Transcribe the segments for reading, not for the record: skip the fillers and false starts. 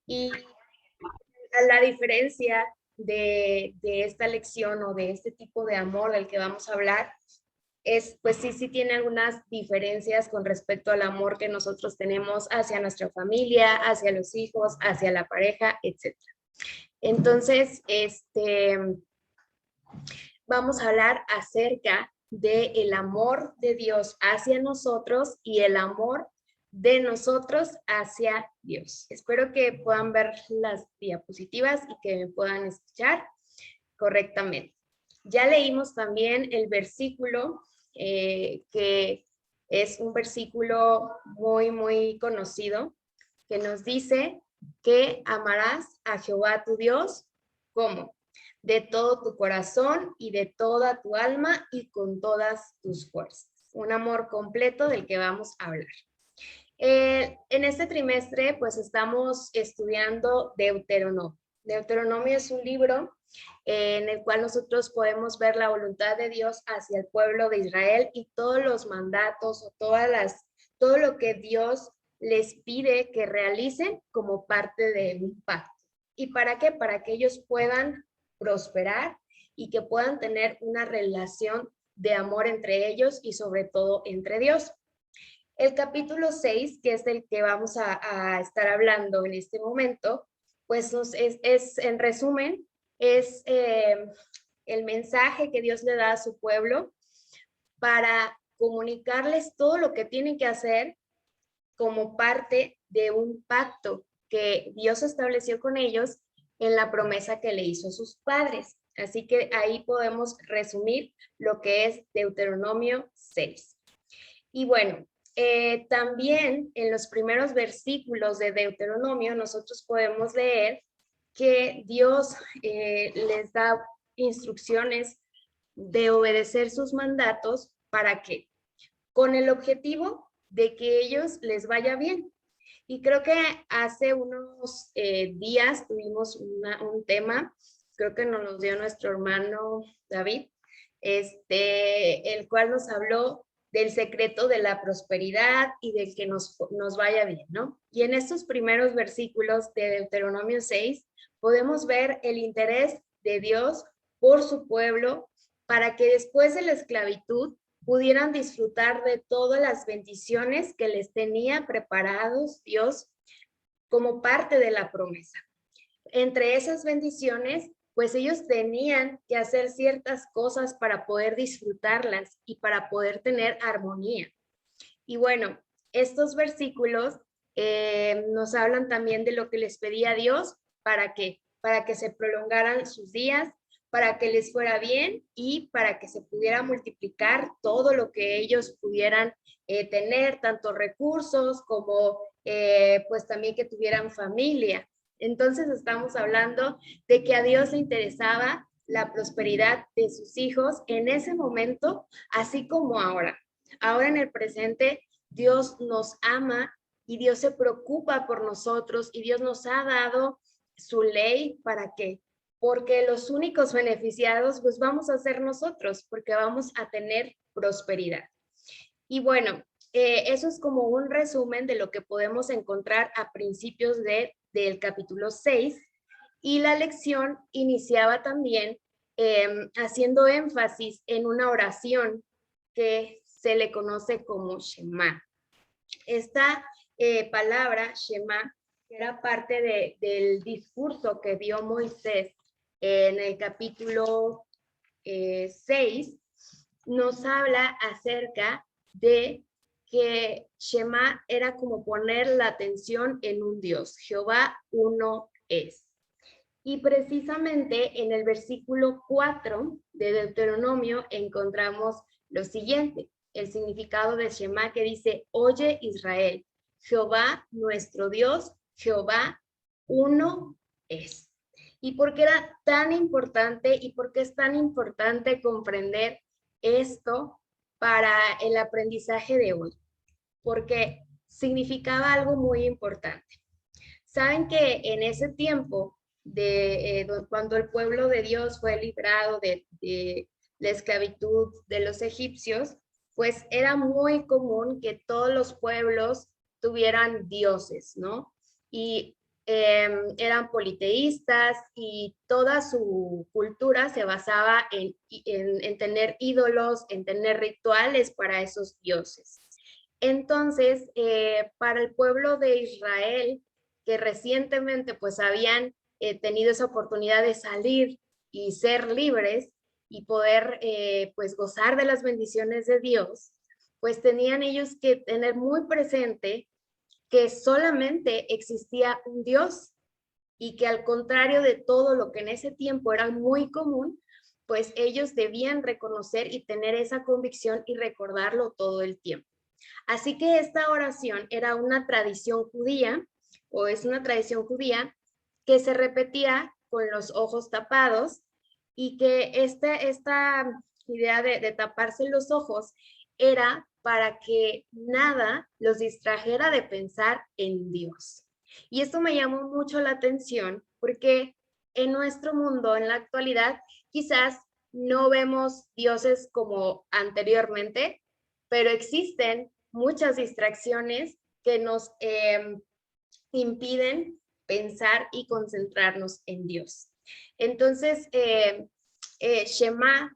Y a la diferencia de esta lección o de este tipo de amor del que vamos a hablar, es, pues sí tiene algunas diferencias con respecto al amor que nosotros tenemos hacia nuestra familia, hacia los hijos, hacia la pareja, etc. Entonces, vamos a hablar acerca del amor de Dios hacia nosotros y el amor de nosotros hacia Dios. Espero que puedan ver las diapositivas y que me puedan escuchar correctamente. Ya leímos también el versículo que es un versículo muy conocido, que nos dice que amarás a Jehová tu Dios, ¿cómo? De todo tu corazón y de toda tu alma y con todas tus fuerzas. Un amor completo del que vamos a hablar. En este trimestre, pues estamos estudiando Deuteronomio. Deuteronomio es un libro en el cual nosotros podemos ver la voluntad de Dios hacia el pueblo de Israel y todos los mandatos o todo lo que Dios les pide que realicen como parte de un pacto. ¿Y para qué? Para que ellos puedan prosperar y que puedan tener una relación de amor entre ellos y sobre todo entre Dios. El capítulo 6, que es el que vamos a estar hablando en este momento, pues en resumen, es el mensaje que Dios le da a su pueblo para comunicarles todo lo que tienen que hacer como parte de un pacto que Dios estableció con ellos en la promesa que le hizo a sus padres. Así que ahí podemos resumir lo que es Deuteronomio 6. Y bueno, también en los primeros versículos de Deuteronomio nosotros podemos leer que Dios les da instrucciones de obedecer sus mandatos. ¿Para qué? Con el objetivo de que ellos les vaya bien. Y creo que hace unos días tuvimos un tema, creo que nos lo dio nuestro hermano David, el cual nos habló del secreto de la prosperidad y del que nos vaya bien, ¿no? Y en estos primeros versículos de Deuteronomio 6 podemos ver el interés de Dios por su pueblo para que después de la esclavitud pudieran disfrutar de todas las bendiciones que les tenía preparados Dios como parte de la promesa. Entre esas bendiciones, pues ellos tenían que hacer ciertas cosas para poder disfrutarlas y para poder tener armonía. Y bueno, estos versículos nos hablan también de lo que les pedía Dios. ¿Para qué? Para que se prolongaran sus días, para que les fuera bien y para que se pudiera multiplicar todo lo que ellos pudieran tener, tanto recursos como pues también que tuvieran familia. Entonces estamos hablando de que a Dios le interesaba la prosperidad de sus hijos en ese momento, así como ahora. Ahora en el presente, Dios nos ama y Dios se preocupa por nosotros y Dios nos ha dado su ley. ¿Para qué? Porque los únicos beneficiados pues vamos a ser nosotros, porque vamos a tener prosperidad. Y bueno, eso es como un resumen de lo que podemos encontrar a principios del capítulo 6. Y la lección iniciaba también haciendo énfasis en una oración que se le conoce como Shema. Esta palabra, Shema, era parte del discurso que dio Moisés en el capítulo 6, nos habla acerca de que Shema era como poner la atención en un Dios. Jehová uno es. Y precisamente en el versículo 4 de Deuteronomio encontramos lo siguiente, el significado de Shema, que dice: oye Israel, Jehová nuestro Dios, Jehová uno es. ¿Y por qué era tan importante y por qué es tan importante comprender esto para el aprendizaje de hoy? Porque significaba algo muy importante. Saben que en ese tiempo, cuando el pueblo de Dios fue librado de la esclavitud de los egipcios, pues era muy común que todos los pueblos tuvieran dioses, ¿no? Y eran politeístas y toda su cultura se basaba en tener ídolos, en tener rituales para esos dioses. Entonces, para el pueblo de Israel, que recientemente pues habían tenido esa oportunidad de salir y ser libres y poder pues gozar de las bendiciones de Dios, pues tenían ellos que tener muy presente que solamente existía un Dios y que al contrario de todo lo que en ese tiempo era muy común, pues ellos debían reconocer y tener esa convicción y recordarlo todo el tiempo. Así que esta oración era una tradición judía, o es una tradición judía, que se repetía con los ojos tapados y que esta idea de taparse los ojos era para que nada los distrajera de pensar en Dios. Y esto me llamó mucho la atención porque en nuestro mundo, en la actualidad, quizás no vemos dioses como anteriormente, pero existen muchas distracciones que nos impiden pensar y concentrarnos en Dios. Entonces, Shema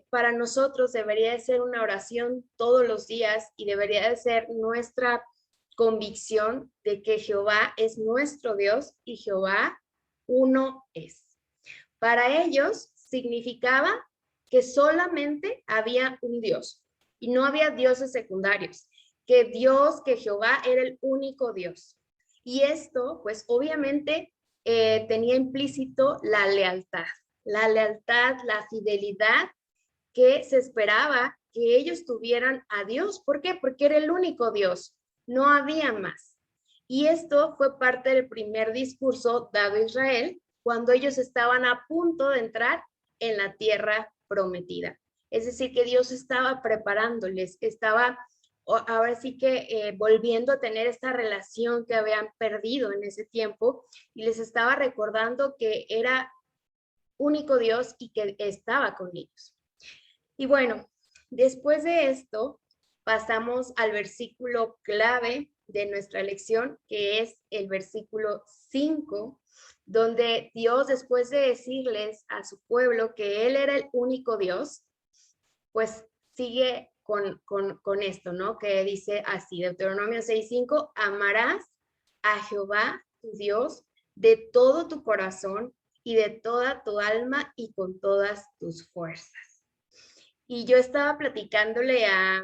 para nosotros debería de ser una oración todos los días y debería de ser nuestra convicción de que Jehová es nuestro Dios y Jehová uno es. Para ellos significaba que solamente había un Dios y no había dioses secundarios, que Dios, que Jehová era el único Dios. Y esto, pues obviamente, tenía implícito la lealtad, la fidelidad que se esperaba que ellos tuvieran a Dios. ¿Por qué? Porque era el único Dios, no había más. Y esto fue parte del primer discurso dado a Israel cuando ellos estaban a punto de entrar en la tierra prometida. Es decir, que Dios estaba preparándoles, estaba ahora sí que volviendo a tener esta relación que habían perdido en ese tiempo y les estaba recordando que era único Dios y que estaba con ellos. Y bueno, después de esto pasamos al versículo clave de nuestra lección, que es el versículo 5, donde Dios, después de decirles a su pueblo que Él era el único Dios, pues sigue con esto, ¿no? Que dice así, Deuteronomio 6:5, amarás a Jehová, tu Dios, de todo tu corazón y de toda tu alma y con todas tus fuerzas. Y yo estaba platicándole a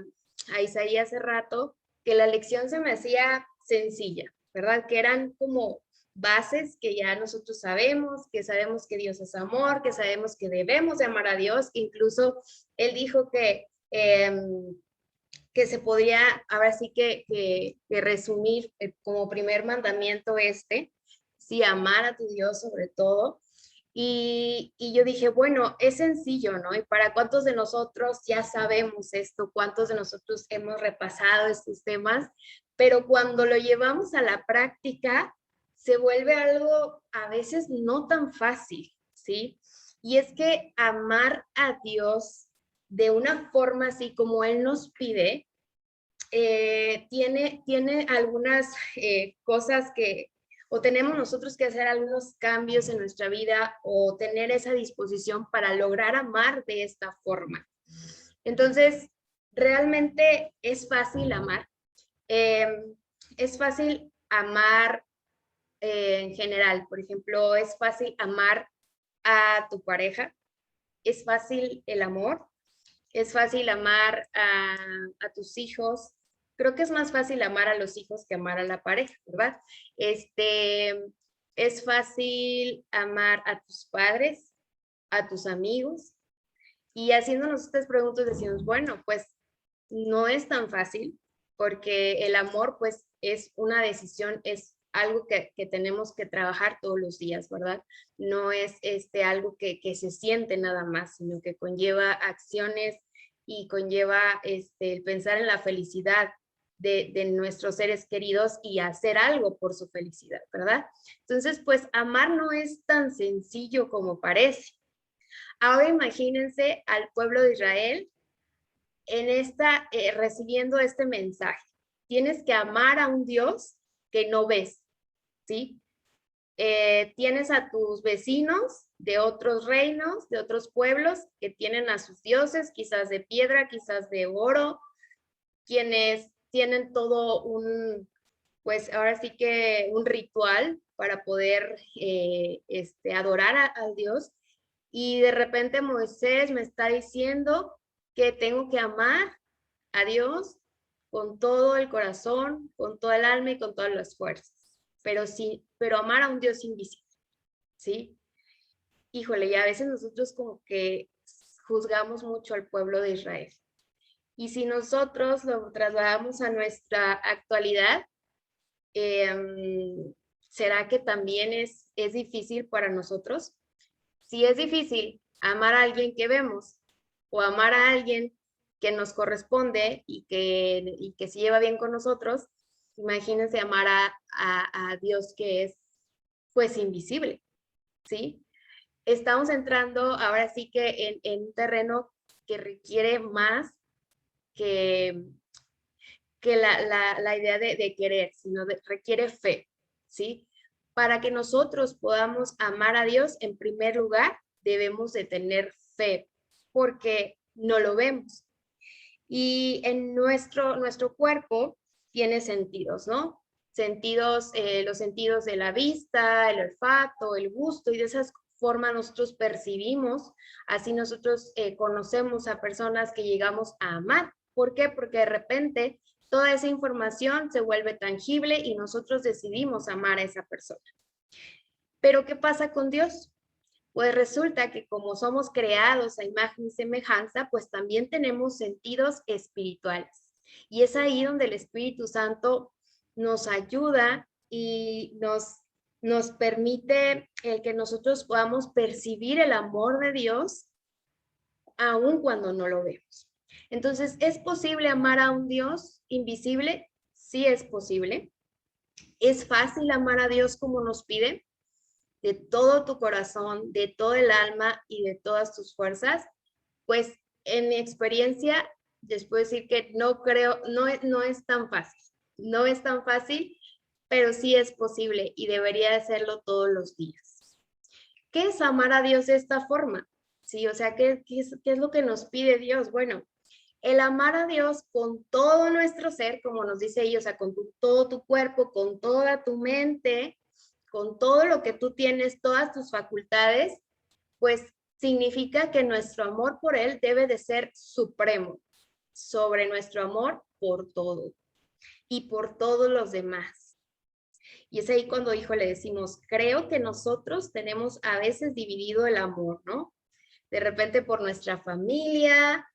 Isaías hace rato que la lección se me hacía sencilla, ¿verdad? Que eran como bases que ya nosotros sabemos que Dios es amor, que sabemos que debemos de amar a Dios. Incluso él dijo que se podría, ahora sí que resumir como primer mandamiento sí, amar a tu Dios sobre todo. Y yo dije, bueno, es sencillo, ¿no? ¿Y para cuántos de nosotros ya sabemos esto? ¿Cuántos de nosotros hemos repasado estos temas? Pero cuando lo llevamos a la práctica, se vuelve algo a veces no tan fácil, ¿sí? Y es que amar a Dios de una forma así como Él nos pide, tiene algunas cosas o tenemos nosotros que hacer algunos cambios en nuestra vida o tener esa disposición para lograr amar de esta forma. Entonces, realmente es fácil amar. Eh, es fácil amar en general. Por ejemplo, es fácil amar a tu pareja. Es fácil el amor. Es fácil amar a tus hijos. Creo que es más fácil amar a los hijos que amar a la pareja, ¿verdad? Es fácil amar a tus padres, a tus amigos. Y haciéndonos estas preguntas decimos, bueno, pues no es tan fácil porque el amor pues es una decisión, es algo que tenemos que trabajar todos los días, ¿verdad? No es algo que se siente nada más, sino que conlleva acciones y conlleva el pensar en la felicidad de nuestros seres queridos y hacer algo por su felicidad, ¿verdad? Entonces, pues amar no es tan sencillo como parece. Ahora imagínense al pueblo de Israel recibiendo este mensaje. Tienes que amar a un Dios que no ves, ¿sí? Tienes a tus vecinos de otros reinos, de otros pueblos, que tienen a sus dioses, quizás de piedra, quizás de oro, quienes tienen todo un, pues ahora sí que un ritual para poder adorar al Dios. Y de repente Moisés me está diciendo que tengo que amar a Dios con todo el corazón, con toda el alma y con todas las fuerzas, pero sí, pero amar a un Dios invisible, ¿sí? Híjole, y a veces nosotros como que juzgamos mucho al pueblo de Israel. Y si nosotros lo trasladamos a nuestra actualidad, ¿será que también es difícil para nosotros? Si es difícil amar a alguien que vemos o amar a alguien que nos corresponde y que se lleva bien con nosotros, imagínense amar a Dios que es pues invisible, ¿sí? Estamos entrando ahora sí que en un terreno que requiere más que, que la idea de querer, sino requiere fe, ¿sí? Para que nosotros podamos amar a Dios, en primer lugar, debemos de tener fe, porque no lo vemos. Y en nuestro cuerpo tiene sentidos, ¿no? Sentidos, los sentidos de la vista, el olfato, el gusto, y de esa forma nosotros percibimos, así nosotros conocemos a personas que llegamos a amar. ¿Por qué? Porque de repente toda esa información se vuelve tangible y nosotros decidimos amar a esa persona. Pero ¿qué pasa con Dios? Pues resulta que como somos creados a imagen y semejanza, pues también tenemos sentidos espirituales. Y es ahí donde el Espíritu Santo nos ayuda y nos permite el que nosotros podamos percibir el amor de Dios aun cuando no lo vemos. Entonces, ¿es posible amar a un Dios invisible? Sí es posible. ¿Es fácil amar a Dios como nos pide? De todo tu corazón, de todo el alma y de todas tus fuerzas, pues en mi experiencia, les puedo decir que no creo, no es tan fácil, no es tan fácil, pero sí es posible y debería hacerlo todos los días. ¿Qué es amar a Dios de esta forma? Sí, o sea, ¿qué es lo que nos pide Dios? Bueno, el amar a Dios con todo nuestro ser, como nos dice ella, o sea, con todo tu cuerpo, con toda tu mente, con todo lo que tú tienes, todas tus facultades, pues significa que nuestro amor por Él debe de ser supremo sobre nuestro amor por todo y por todos los demás. Y es ahí cuando, hijo, le decimos, creo que nosotros tenemos a veces dividido el amor, ¿no? De repente por nuestra familia,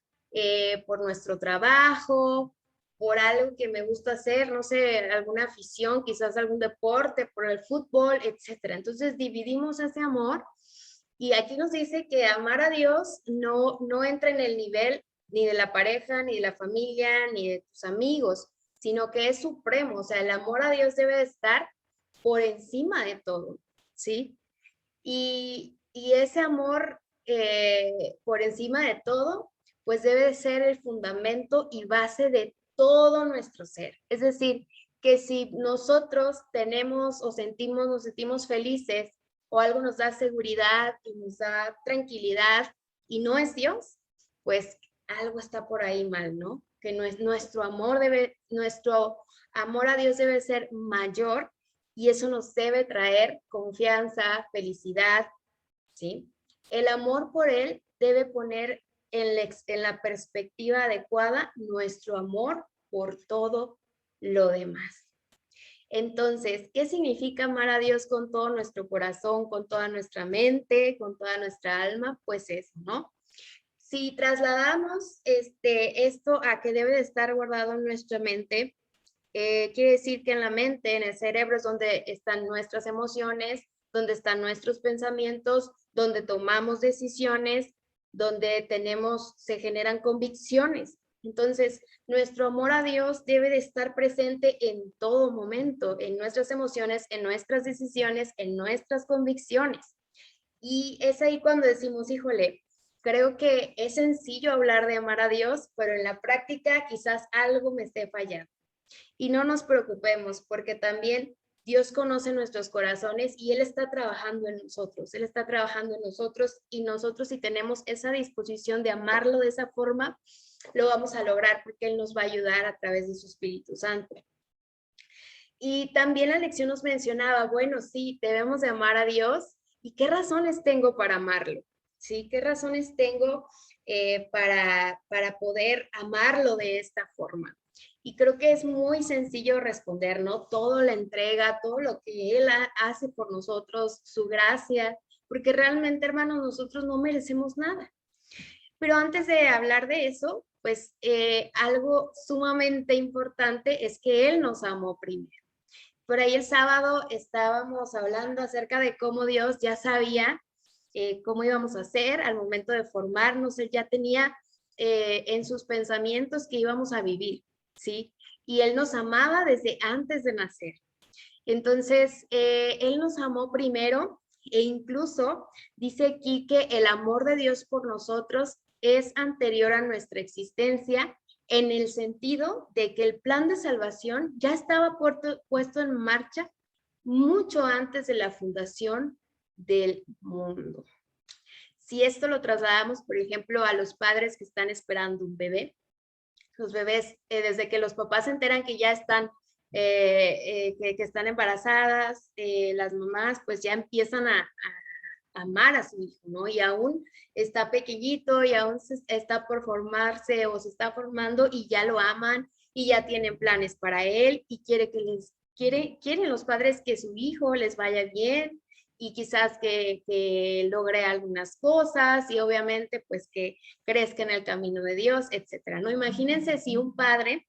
por nuestro trabajo, por algo que me gusta hacer, no sé, alguna afición, quizás algún deporte, por el fútbol, etcétera. Entonces dividimos ese amor y aquí nos dice que amar a Dios no entra en el nivel ni de la pareja, ni de la familia, ni de tus amigos, sino que es supremo, o sea, el amor a Dios debe estar por encima de todo, ¿sí? Y ese amor por encima de todo, pues debe ser el fundamento y base de todo nuestro ser. Es decir, que si nosotros tenemos o nos sentimos felices o algo nos da seguridad y nos da tranquilidad y no es Dios, pues algo está por ahí mal, ¿no? Que nuestro amor a Dios debe ser mayor y eso nos debe traer confianza, felicidad, ¿sí? El amor por Él debe poner en la perspectiva adecuada nuestro amor por todo lo demás. Entonces, ¿qué significa amar a Dios con todo nuestro corazón, con toda nuestra mente, con toda nuestra alma? Pues eso, ¿no? Si trasladamos esto a que debe de estar guardado en nuestra mente, quiere decir que en la mente, en el cerebro, es donde están nuestras emociones, donde están nuestros pensamientos, donde tomamos decisiones, donde se generan convicciones. Entonces, nuestro amor a Dios debe de estar presente en todo momento, en nuestras emociones, en nuestras decisiones, en nuestras convicciones. Y es ahí cuando decimos, híjole, creo que es sencillo hablar de amar a Dios, pero en la práctica quizás algo me esté fallando. Y no nos preocupemos, porque también Dios conoce nuestros corazones y Él está trabajando en nosotros. Él está trabajando en nosotros y nosotros, si tenemos esa disposición de amarlo de esa forma, lo vamos a lograr porque Él nos va a ayudar a través de su Espíritu Santo. Y también la lección nos mencionaba, bueno, sí, debemos de amar a Dios. ¿Y qué razones tengo para amarlo? ¿Sí? ¿Qué razones tengo para poder amarlo de esta forma? Y creo que es muy sencillo responder, ¿no? Todo la entrega, todo lo que Él hace por nosotros, su gracia, porque realmente, hermanos, nosotros no merecemos nada. Pero antes de hablar de eso, pues algo sumamente importante es que Él nos amó primero. Por ahí el sábado estábamos hablando acerca de cómo Dios ya sabía cómo íbamos a hacer al momento de formarnos. Él ya tenía en sus pensamientos que íbamos a vivir, ¿sí? Y Él nos amaba desde antes de nacer. Entonces, Él nos amó primero e incluso dice aquí que el amor de Dios por nosotros es anterior a nuestra existencia, en el sentido de que el plan de salvación ya estaba puesto en marcha mucho antes de la fundación del mundo. Si esto lo trasladamos, por ejemplo, a los padres que están esperando un bebé, los bebés, desde que los papás se enteran que ya están, que están embarazadas, las mamás pues ya empiezan a amar a su hijo, ¿no? Y aún está pequeñito y aún está por formarse o se está formando y ya lo aman y ya tienen planes para él y quieren los padres que su hijo les vaya bien y quizás que logre algunas cosas y obviamente pues que crezca en el camino de Dios, etcétera, ¿no? Imagínense si un padre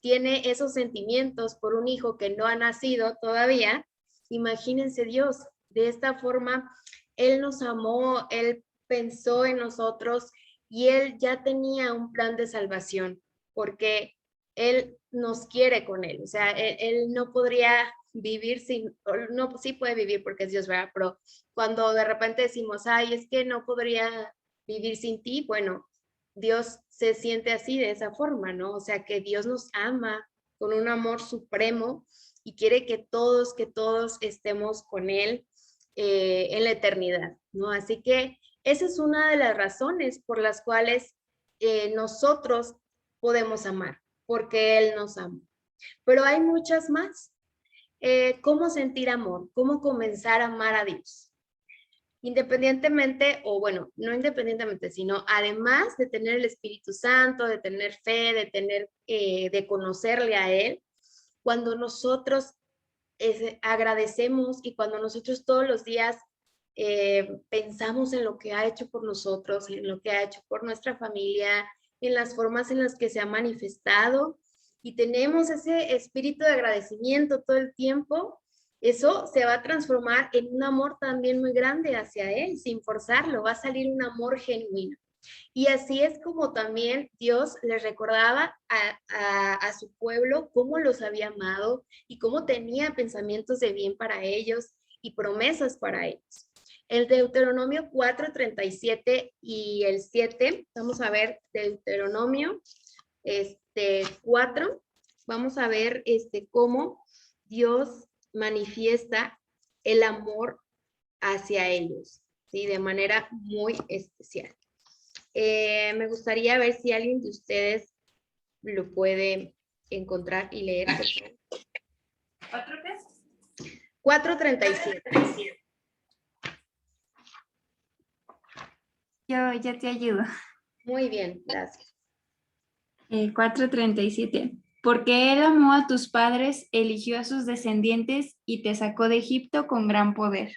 tiene esos sentimientos por un hijo que no ha nacido todavía, imagínense Dios, de esta forma Él nos amó, Él pensó en nosotros y Él ya tenía un plan de salvación, porque Él nos quiere con Él. O sea, Él no podría vivir sin, no, sí puede vivir porque es Dios, ¿verdad? Pero cuando de repente decimos, ay, es que no podría vivir sin ti, bueno, Dios se siente así, de esa forma, ¿no? O sea, que Dios nos ama con un amor supremo y quiere que todos estemos con Él en la eternidad, ¿no? Así que esa es una de las razones por las cuales nosotros podemos amar, porque Él nos ama. Pero hay muchas más. ¿Cómo sentir amor? ¿Cómo comenzar a amar a Dios? Independientemente, o bueno, no independientemente, sino además de tener el Espíritu Santo, de tener fe, de conocerle a Él, cuando nosotros agradecemos y cuando nosotros todos los días pensamos en lo que ha hecho por nosotros, en lo que ha hecho por nuestra familia, en las formas en las que se ha manifestado y tenemos ese espíritu de agradecimiento todo el tiempo, eso se va a transformar en un amor también muy grande hacia Él, sin forzarlo, va a salir un amor genuino. Y así es como también Dios les recordaba a su pueblo cómo los había amado y cómo tenía pensamientos de bien para ellos y promesas para ellos. El Deuteronomio 4:37 y el 7, vamos a ver Deuteronomio 4, vamos a ver cómo Dios manifiesta el amor hacia ellos, ¿sí? De manera muy especial. Me gustaría ver si alguien de ustedes lo puede encontrar y leer. ¿4 qué? 4:37. Yo te ayudo. Muy bien, gracias. 4:37. Porque Él amó a tus padres, eligió a sus descendientes y te sacó de Egipto con gran poder.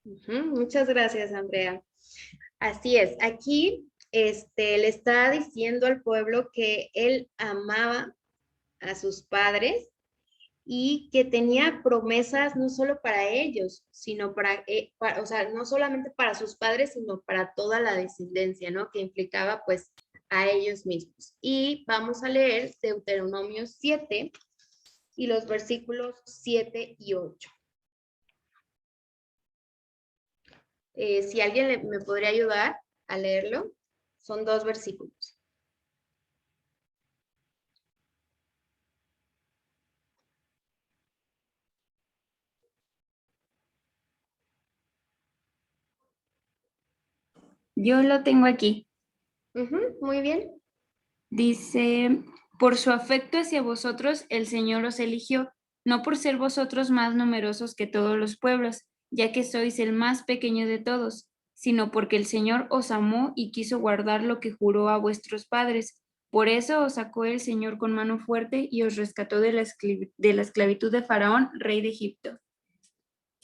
Muchas gracias, Andrea. Así es, aquí le está diciendo al pueblo que él amaba a sus padres y que tenía promesas no solo para ellos, sino o sea, no solamente para sus padres, sino para toda la descendencia, ¿no? Que implicaba pues a ellos mismos. Y vamos a leer Deuteronomio 7 y los versículos 7 y 8. Si alguien me podría ayudar a leerlo, son 2 versículos. Yo lo tengo aquí. Muy bien. Dice, por su afecto hacia vosotros, el Señor os eligió, no por ser vosotros más numerosos que todos los pueblos, ya que sois el más pequeño de todos, sino porque el Señor os amó y quiso guardar lo que juró a vuestros padres. Por eso os sacó el Señor con mano fuerte y os rescató de la esclavitud de Faraón, rey de Egipto.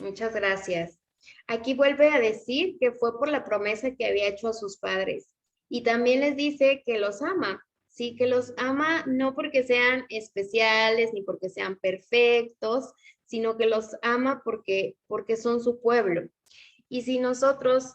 Muchas gracias. Aquí vuelve a decir que fue por la promesa que había hecho a sus padres. Y también les dice que los ama. Sí, que los ama no porque sean especiales ni porque sean perfectos, sino que los ama porque son su pueblo. Y si nosotros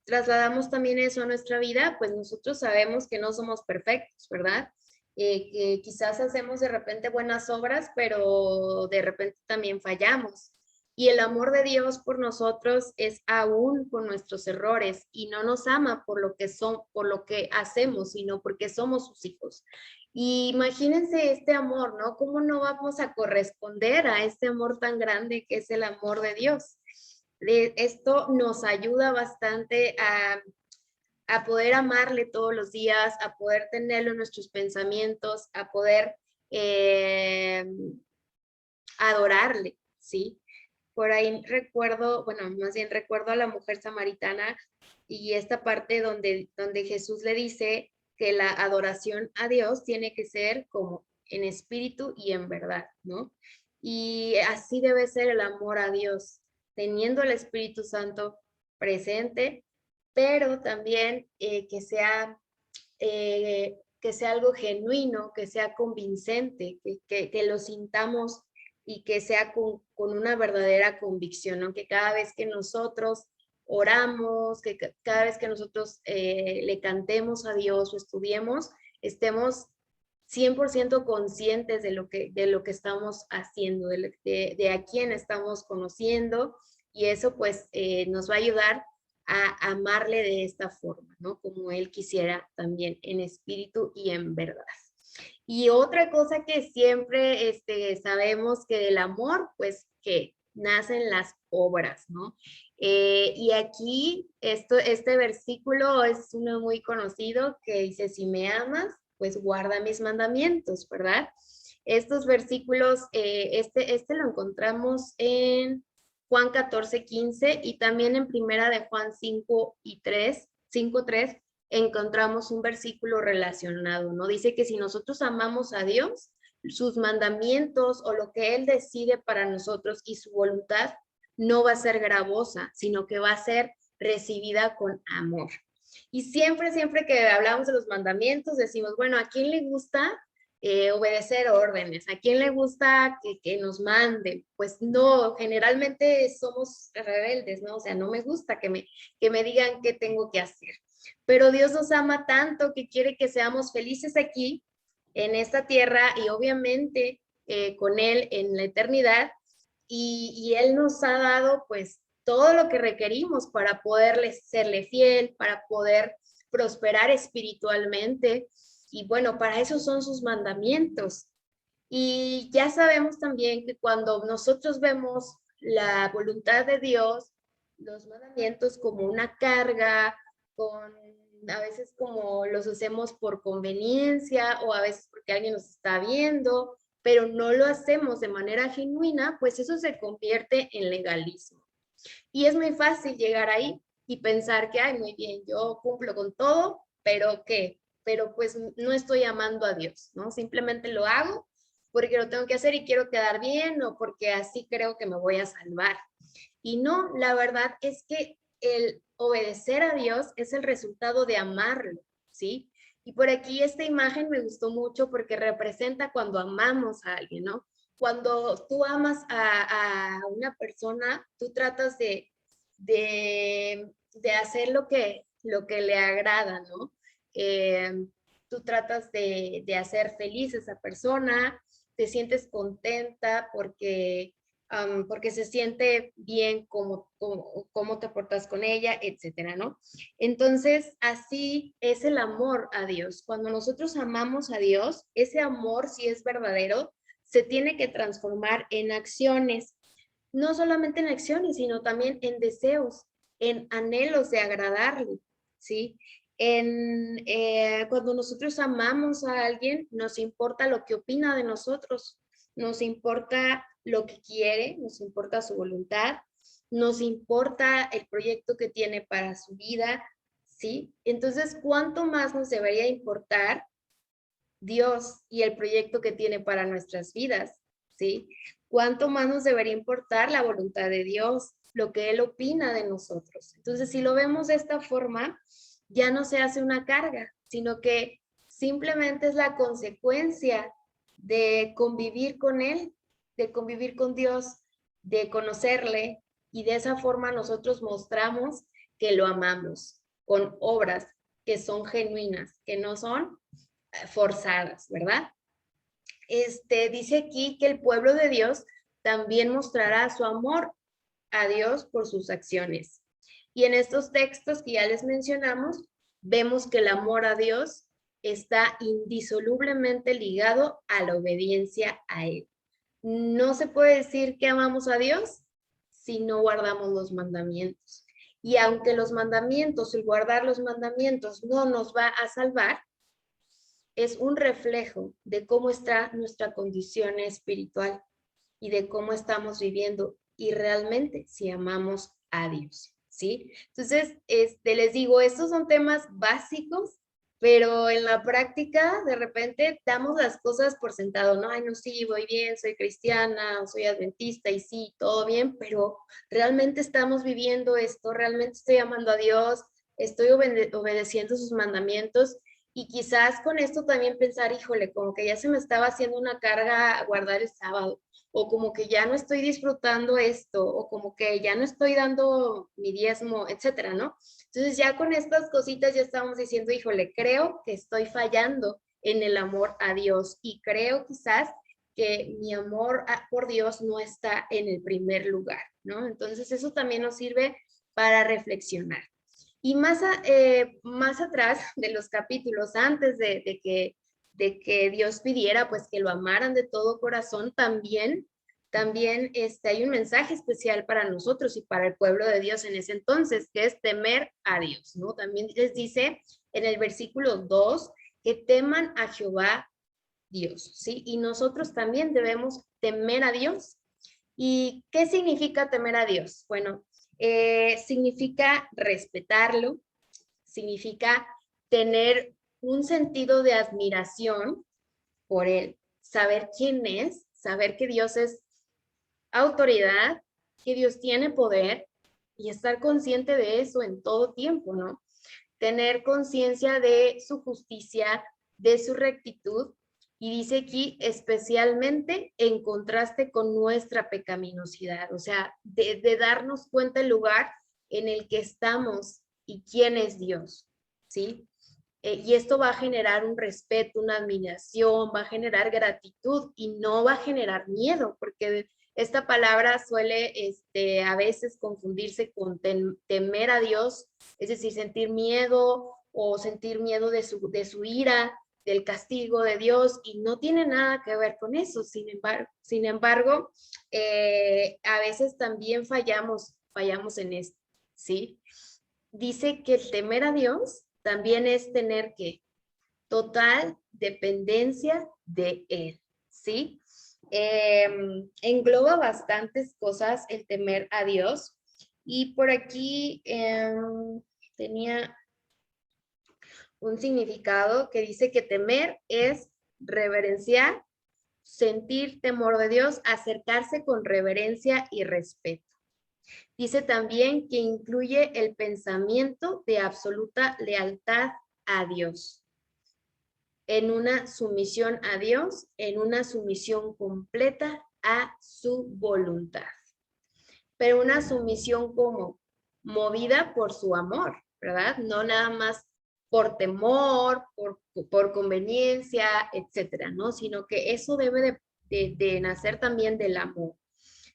trasladamos también eso a nuestra vida, pues nosotros sabemos que no somos perfectos, ¿verdad? Que quizás hacemos de repente buenas obras, pero de repente también fallamos. Y el amor de Dios por nosotros es aún con nuestros errores y no nos ama por lo que por lo que hacemos, sino porque somos sus hijos. Y imagínense este amor, ¿no? ¿Cómo no vamos a corresponder a este amor tan grande que es el amor de Dios? Esto nos ayuda bastante a poder amarle todos los días, a poder tenerlo en nuestros pensamientos, a poder eh, adorarle, ¿sí? Por ahí recuerdo, bueno, más bien recuerdo a la mujer samaritana y esta parte donde Jesús le dice que la adoración a Dios tiene que ser como en espíritu y en verdad, ¿no? Y así debe ser el amor a Dios, teniendo el Espíritu Santo presente, pero también que sea algo genuino, que sea convincente, que lo sintamos y que sea con una verdadera convicción, ¿no? Que cada vez que nosotros oramos, que cada vez que nosotros le cantemos a Dios o estudiemos, estemos 100% conscientes de lo que estamos haciendo, de a quién estamos conociendo, y eso pues nos va a ayudar a amarle de esta forma, ¿no? Como Él quisiera también, en espíritu y en verdad. Y otra cosa que siempre sabemos que del amor, pues que nacen las obras, ¿no? Y aquí este versículo es uno muy conocido que dice, si me amas, pues guarda mis mandamientos, ¿verdad? Estos versículos, este lo encontramos en Juan 14:15 y también en primera de Juan 5:3 encontramos un versículo relacionado, ¿no? Dice que si nosotros amamos a Dios, sus mandamientos o lo que Él decide para nosotros y su voluntad no va a ser gravosa, sino que va a ser recibida con amor. Y siempre que hablamos de los mandamientos, decimos, bueno, ¿a quién le gusta obedecer órdenes? ¿A quién le gusta que nos manden? Pues no, generalmente somos rebeldes, ¿no? O sea, no me gusta que me digan qué tengo que hacer. Pero Dios nos ama tanto que quiere que seamos felices aquí, en esta tierra, y obviamente con Él en la eternidad, y Él nos ha dado pues todo lo que requerimos para poderle serle fiel, para poder prosperar espiritualmente, y bueno, para eso son sus mandamientos. Y ya sabemos también que cuando nosotros vemos la voluntad de Dios, los mandamientos como una carga, a veces como los hacemos por conveniencia o a veces porque alguien nos está viendo, pero no lo hacemos de manera genuina, pues eso se convierte en legalismo. Y es muy fácil llegar ahí y pensar que, ay, muy bien, yo cumplo con todo, pero ¿qué? Pero pues no estoy amando a Dios, ¿no? Simplemente lo hago porque lo tengo que hacer y quiero quedar bien o porque así creo que me voy a salvar. Y no, la verdad es que el obedecer a Dios es el resultado de amarlo, ¿sí? Y por aquí esta imagen me gustó mucho porque representa cuando amamos a alguien, ¿no? Cuando tú amas a una persona, tú tratas de hacer lo que le agrada, ¿no? Tú tratas de hacer feliz a esa persona, te sientes contenta porque se siente bien cómo te portas con ella, etcétera, ¿no? Entonces, así es el amor a Dios. Cuando nosotros amamos a Dios, ese amor, si es verdadero, se tiene que transformar en acciones, no solamente en acciones, sino también en deseos, en anhelos de agradarle, ¿sí? Cuando nosotros amamos a alguien, nos importa lo que opina de nosotros, nos importa lo que quiere, nos importa su voluntad, nos importa el proyecto que tiene para su vida, ¿sí? Entonces, ¿cuánto más nos debería importar Dios y el proyecto que tiene para nuestras vidas, ¿sí? ¿Cuánto más nos debería importar la voluntad de Dios, lo que Él opina de nosotros? Entonces, si lo vemos de esta forma, ya no se hace una carga, sino que simplemente es la consecuencia de convivir con Él, de convivir con Dios, de conocerle, y de esa forma nosotros mostramos que lo amamos con obras que son genuinas, que no son forzadas, ¿verdad? Dice aquí que el pueblo de Dios también mostrará su amor a Dios por sus acciones. Y en estos textos que ya les mencionamos, vemos que el amor a Dios está indisolublemente ligado a la obediencia a Él. No se puede decir que amamos a Dios si no guardamos los mandamientos. Y aunque los mandamientos, el guardar los mandamientos no nos va a salvar, es un reflejo de cómo está nuestra condición espiritual y de cómo estamos viviendo y realmente si amamos a Dios, ¿sí? Entonces, les digo, estos son temas básicos, pero en la práctica de repente damos las cosas por sentado, ¿no? Ay, no, sí, voy bien, soy cristiana, soy adventista y sí, todo bien, pero realmente estamos viviendo esto, realmente estoy amando a Dios, estoy obedeciendo sus mandamientos. Y quizás con esto también pensar, híjole, como que ya se me estaba haciendo una carga guardar el sábado, o como que ya no estoy disfrutando esto, o como que ya no estoy dando mi diezmo, etcétera, ¿no? Entonces ya con estas cositas ya estamos diciendo, híjole, creo que estoy fallando en el amor a Dios y creo quizás que mi amor por Dios no está en el primer lugar, ¿no? Entonces eso también nos sirve para reflexionar. Y más atrás de los capítulos, antes de que Dios pidiera pues que lo amaran de todo corazón, también hay un mensaje especial para nosotros y para el pueblo de Dios en ese entonces, que es temer a Dios, ¿no? También les dice en el versículo 2 que teman a Jehová Dios, ¿sí? Y nosotros también debemos temer a Dios. ¿Y qué significa temer a Dios? Bueno, significa respetarlo, significa tener un sentido de admiración por Él, saber quién es, saber que Dios es autoridad, que Dios tiene poder y estar consciente de eso en todo tiempo, ¿no? Tener conciencia de su justicia, de su rectitud, y dice aquí especialmente en contraste con nuestra pecaminosidad, o sea, de darnos cuenta el lugar en el que estamos y quién es Dios, ¿sí? Y esto va a generar un respeto, una admiración, va a generar gratitud y no va a generar miedo, porque esta palabra suele a veces confundirse con temer a Dios, es decir, sentir miedo o sentir miedo de su ira, del castigo de Dios, y no tiene nada que ver con eso. Sin embargo, a veces también fallamos en esto, ¿sí? Dice que el temer a Dios también es tener que total dependencia de Él, ¿sí? Engloba bastantes cosas el temer a Dios. Y por aquí tenía un significado que dice que temer es reverenciar, sentir temor de Dios, acercarse con reverencia y respeto. Dice también que incluye el pensamiento de absoluta lealtad a Dios, en una sumisión a Dios, en una sumisión completa a su voluntad. Pero una sumisión como movida por su amor, ¿verdad? No nada más por temor, por conveniencia, etcétera, ¿no? Sino que eso debe de nacer también del amor.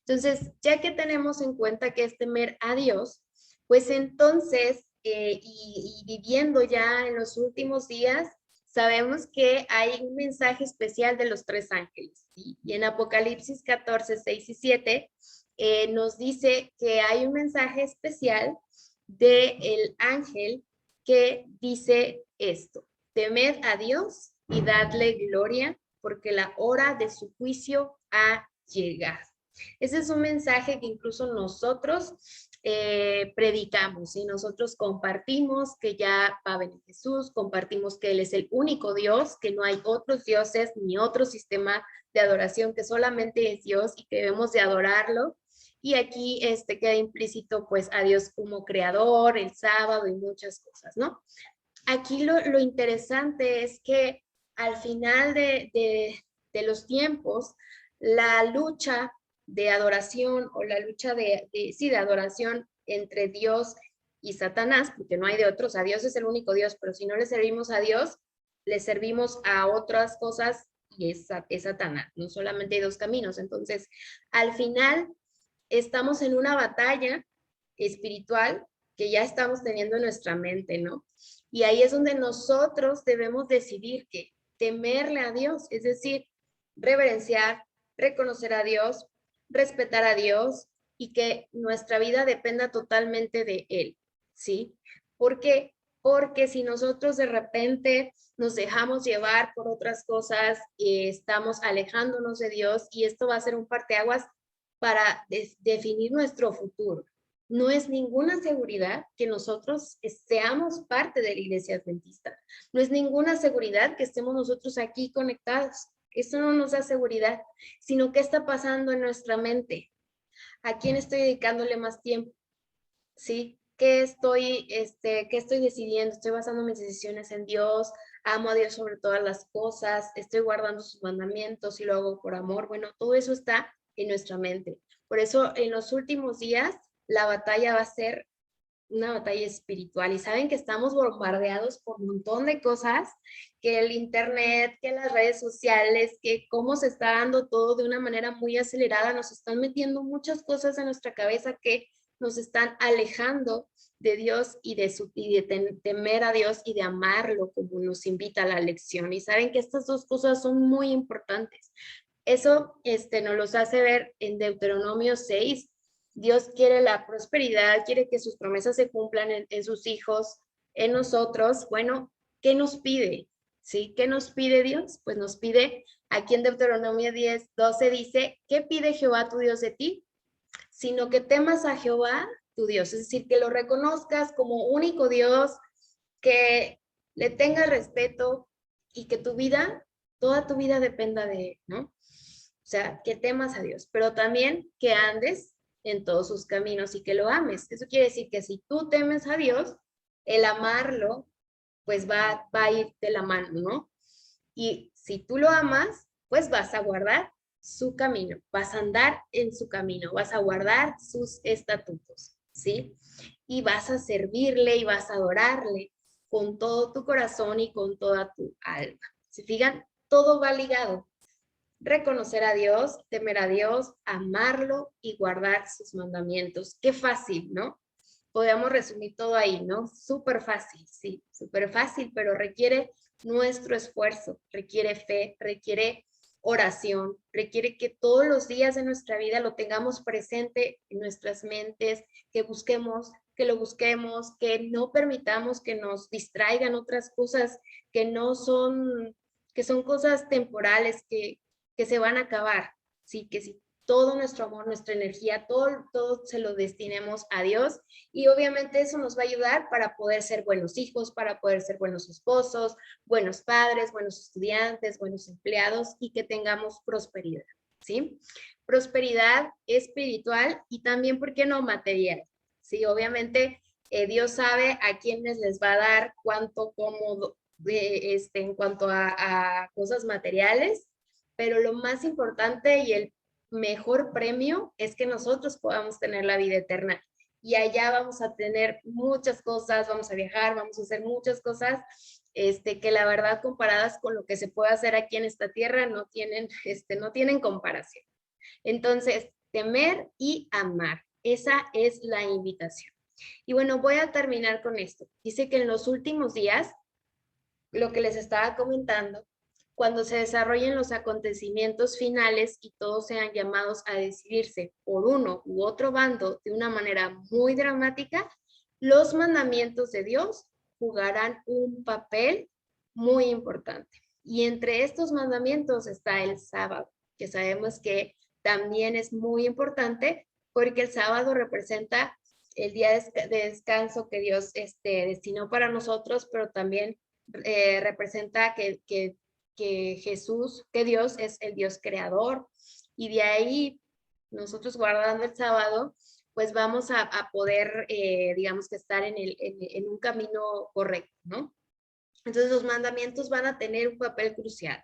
Entonces, ya que tenemos en cuenta que es temer a Dios, pues entonces, y viviendo ya en los últimos días, sabemos que hay un mensaje especial de los tres ángeles, ¿sí? Y en Apocalipsis 14, 6 y 7 nos dice que hay un mensaje especial del ángel que dice esto: temed a Dios y dadle gloria, porque la hora de su juicio ha llegado. Ese es un mensaje que incluso nosotros predicamos y nosotros compartimos que ya va a venir Jesús, compartimos que Él es el único Dios, que no hay otros dioses ni otro sistema de adoración, que solamente es Dios y que debemos de adorarlo. Y aquí queda implícito pues a Dios como creador, el sábado y muchas cosas, ¿no? Aquí lo interesante es que al final de los tiempos, la lucha de adoración o la lucha de adoración entre Dios y Satanás, porque no hay de otros, o sea, Dios es el único Dios, pero si no le servimos a Dios, le servimos a otras cosas y es Satanás, no solamente hay dos caminos. Entonces, al final estamos en una batalla espiritual que ya estamos teniendo en nuestra mente, ¿no? Y ahí es donde nosotros debemos decidir que temerle a Dios, es decir, reverenciar, reconocer a Dios, respetar a Dios y que nuestra vida dependa totalmente de Él, ¿sí? ¿Por qué? Porque si nosotros de repente nos dejamos llevar por otras cosas, estamos alejándonos de Dios y esto va a ser un parteaguas para definir nuestro futuro. No es ninguna seguridad que nosotros seamos parte de la iglesia adventista. No es ninguna seguridad que estemos nosotros aquí conectados. Eso no nos da seguridad, sino qué está pasando en nuestra mente. ¿A quién estoy dedicándole más tiempo? ¿Sí? ¿Qué estoy decidiendo? ¿Estoy basando mis decisiones en Dios? ¿Amo a Dios sobre todas las cosas? ¿Estoy guardando sus mandamientos y lo hago por amor? Bueno, todo eso está en nuestra mente. Por eso en los últimos días la batalla va a ser una batalla espiritual y saben que estamos bombardeados por un montón de cosas, que el internet, que las redes sociales, que cómo se está dando todo de una manera muy acelerada, nos están metiendo muchas cosas en nuestra cabeza que nos están alejando de Dios y de temer a Dios y de amarlo como nos invita a la lección. Y saben que estas dos cosas son muy importantes. Eso nos los hace ver en Deuteronomio 6. Dios quiere la prosperidad, quiere que sus promesas se cumplan en sus hijos, en nosotros. Bueno, ¿qué nos pide? ¿Sí? ¿Qué nos pide Dios? Pues nos pide, aquí en Deuteronomio 10:12 dice, ¿qué pide Jehová tu Dios de ti? Sino que temas a Jehová tu Dios, es decir, que lo reconozcas como único Dios, que le tengas respeto y que tu vida, toda tu vida dependa de Él, ¿no? O sea, que temas a Dios, pero también que andes en todos sus caminos y que lo ames. Eso quiere decir que si tú temes a Dios, el amarlo, pues va a ir de la mano, ¿no? Y si tú lo amas, pues vas a guardar su camino, vas a andar en su camino, vas a guardar sus estatutos, ¿sí? Y vas a servirle y vas a adorarle con todo tu corazón y con toda tu alma. ¿Se fijan? Todo va ligado. Reconocer a Dios, temer a Dios, amarlo y guardar sus mandamientos. Qué fácil, ¿no? Podríamos resumir todo ahí, ¿no? Súper fácil, sí, súper fácil, pero requiere nuestro esfuerzo, requiere fe, requiere oración, requiere que todos los días de nuestra vida lo tengamos presente en nuestras mentes, que busquemos, que lo busquemos, que no permitamos que nos distraigan otras cosas que no son, que son cosas temporales, que se van a acabar, sí, que si todo nuestro amor, nuestra energía, todo se lo destinemos a Dios y obviamente eso nos va a ayudar para poder ser buenos hijos, para poder ser buenos esposos, buenos padres, buenos estudiantes, buenos empleados y que tengamos prosperidad, ¿sí? Prosperidad espiritual y también, ¿por qué no material? Sí, obviamente Dios sabe a quiénes les va a dar cuánto, cómo, en cuanto a cosas materiales, pero lo más importante y el mejor premio es que nosotros podamos tener la vida eterna. Y allá vamos a tener muchas cosas, vamos a viajar, vamos a hacer muchas cosas que la verdad comparadas con lo que se puede hacer aquí en esta tierra no tienen comparación. Entonces, temer y amar, esa es la invitación. Y bueno, voy a terminar con esto. Dice que en los últimos días, lo que les estaba comentando, cuando se desarrollen los acontecimientos finales y todos sean llamados a decidirse por uno u otro bando de una manera muy dramática, los mandamientos de Dios jugarán un papel muy importante. Y entre estos mandamientos está el sábado, que sabemos que también es muy importante porque el sábado representa el día de descanso que Dios destinó para nosotros, pero también representa que Jesús, que Dios es el Dios creador. Y de ahí, nosotros guardando el sábado, pues vamos a poder, digamos que estar en un camino correcto, ¿no? Entonces los mandamientos van a tener un papel crucial,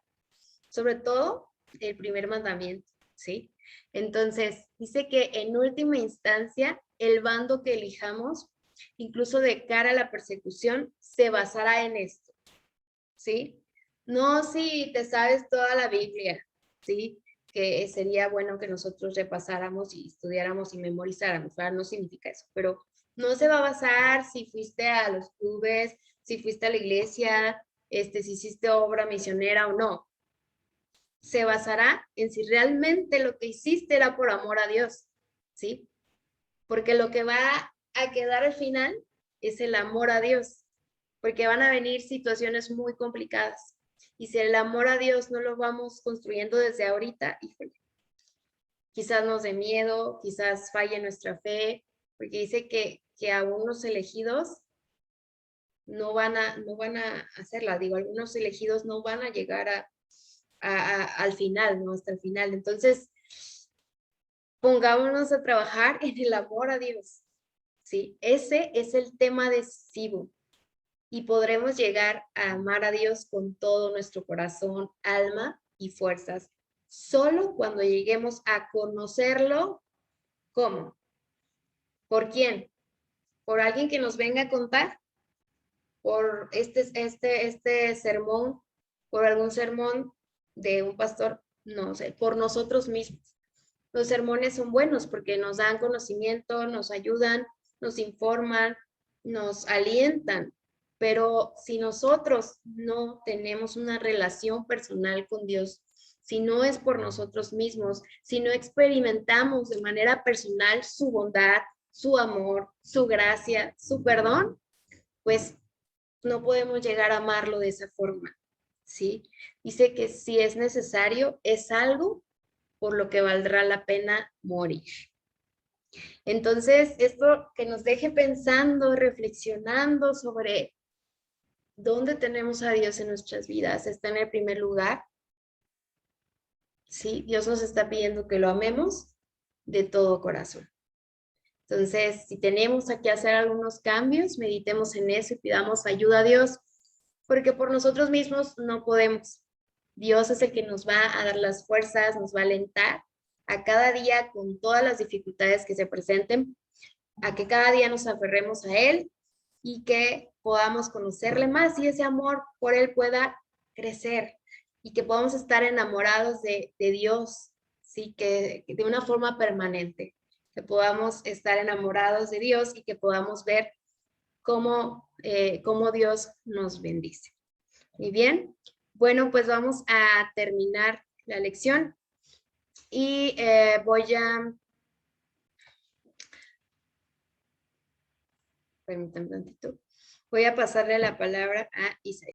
sobre todo el primer mandamiento, ¿sí? Entonces, dice que en última instancia, el bando que elijamos, incluso de cara a la persecución, se basará en esto, ¿sí? No si te sabes toda la Biblia, ¿sí? Que sería bueno que nosotros repasáramos y estudiáramos y memorizáramos, ¿verdad? No significa eso, pero no se va a basar si fuiste a los clubes, si fuiste a la iglesia, si hiciste obra misionera o no. Se basará en si realmente lo que hiciste era por amor a Dios, ¿sí? Porque lo que va a quedar al final es el amor a Dios, porque van a venir situaciones muy complicadas. Y si el amor a Dios no lo vamos construyendo desde ahorita, híjole, quizás nos dé miedo, quizás falle nuestra fe, porque dice que aún los elegidos no van a hacerla. Digo, algunos elegidos no van a llegar al final, ¿no? Hasta el final. Entonces, pongámonos a trabajar en el amor a Dios, ¿sí? Ese es el tema decisivo. Y podremos llegar a amar a Dios con todo nuestro corazón, alma y fuerzas, solo cuando lleguemos a conocerlo. ¿Cómo? ¿Por quién? ¿Por alguien que nos venga a contar? ¿Por este sermón? ¿Por algún sermón de un pastor? No sé, por nosotros mismos. Los sermones son buenos porque nos dan conocimiento, nos ayudan, nos informan, nos alientan, pero si nosotros no tenemos una relación personal con Dios, si no es por nosotros mismos, si no experimentamos de manera personal su bondad, su amor, su gracia, su perdón, pues no podemos llegar a amarlo de esa forma, ¿sí? Dice que si es necesario, es algo por lo que valdrá la pena morir. Entonces, esto que nos deje pensando, reflexionando sobre dónde tenemos a Dios en nuestras vidas, está en el primer lugar. Sí, Dios nos está pidiendo que lo amemos de todo corazón. Entonces, si tenemos que hacer algunos cambios, meditemos en eso y pidamos ayuda a Dios, porque por nosotros mismos no podemos. Dios es el que nos va a dar las fuerzas, nos va a alentar a cada día con todas las dificultades que se presenten, a que cada día nos aferremos a Él y que podamos conocerle más y ese amor por Él pueda crecer y que podamos estar enamorados de Dios, sí, que de una forma permanente, que podamos estar enamorados de Dios y que podamos ver cómo Dios nos bendice. Muy bien, bueno, pues vamos a terminar la lección y permítanme un tantito, voy a pasarle la palabra a Isaías.